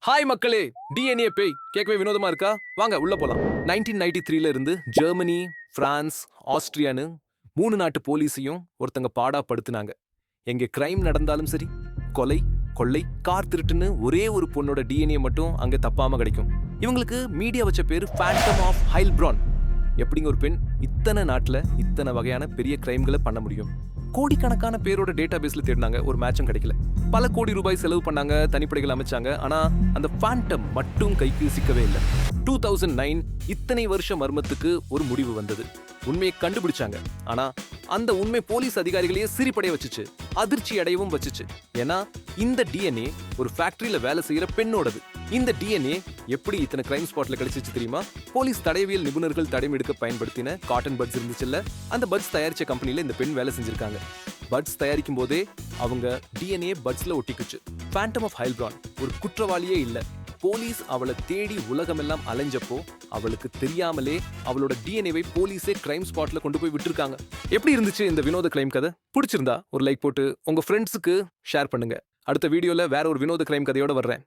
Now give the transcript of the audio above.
Hi மக்களே, DNA பேய் கேட்கவே வினோதமா இருக்கா? வாங்க உள்ள போலாம். 1993ல இருந்து ஜெர்மனி, பிரான்ஸ், ஆஸ்திரியான்னு 3 நாட்டு போலீஸையும் ஒருத்தங்க பாடா படுத்துனாங்க. எங்க கிரைம் நடந்தாலும் சரி, கொலை, கொள்ளை, கார் திருட்டுன்னு ஒரே ஒரு பொண்ணோட டிஎன்ஏ மட்டும் அங்க தப்பாம கிடைக்கும். இவங்களுக்கு மீடியா வச்ச பேரு ஃபேண்டம் ஆஃப் ஹைல்பிரான். எப்படிங்க ஒரு பெண் இத்தனை நாட்டுல இத்தனை வகையான பெரிய கிரைம்களை பண்ண முடியும்? கோடிக்கணக்கான பேரோட டேட்டா பேஸ்ல தேடினாங்க, ஒரு மேட்சும் கிடைக்கல. பல கோடி ரூபாய் செலவு பண்ணாங்க, தனிப்படைகள் அமைச்சாங்க. ஆனா அந்த ஃபேண்டம் மட்டும் கைக்கு சிக்கவே இல்லை. 2009 இத்தனை வருஷ மர்மத்துக்கு ஒரு முடிவு வந்தது. உண்மையை கண்டுபிடிச்சாங்க. ஆனா அந்த உண்மை போலீஸ் அதிகாரிகளையே சிரிப்படைய வச்சுச்சு, அதிர்ச்சி அடையவும் வச்சுச்சு. ஏன்னா இந்த டிஎன்ஏ ஒரு ஃபேக்டரியில வேலை செய்யற பெண்ணோடது. இந்த டிஎன்ஏ எப்படி இத்தனை கிரைம் ஸ்பாட்ல கிடைச்சிச்சு தெரியுமா? போலீஸ் தடயவியல் நிபுணர்கள் தடயம் எடுக்க பயன்படுத்தின காட்டன் பட்ஸ் இருந்துச்சுல்ல, அந்த பட்ஸ் தயாரிச்ச கம்பெனில இந்த பெண் வேலை செஞ்சிருக்காங்க. பட்ஸ் தயாரிக்கும் போதே அவங்க டிஎன்ஏ பட்ஸ்ல ஒட்டிக்குச்சு. ஃபேண்டம் ஆஃப் ஹைல்பிரான் ஒரு குற்றவாளியே இல்ல. போலீஸ் அவளை தேடி உலகமெல்லாம் அலைஞ்சப்போ அவளுக்கு தெரியாமலே அவளோட டிஎன்ஏவை போலீஸே கிரைம் ஸ்பாட்ல கொண்டு போய் விட்டுருக்காங்க. எப்படி இருந்துச்சு இந்த வினோத கிரைம் கதை? பிடிச்சிருந்தா ஒரு லைக் போட்டு உங்க ஃப்ரெண்ட்ஸுக்கு ஷேர் பண்ணுங்க. அடுத்த வீடியோல வேற ஒரு வினோத கிரைம் கதையோட வர்றேன்.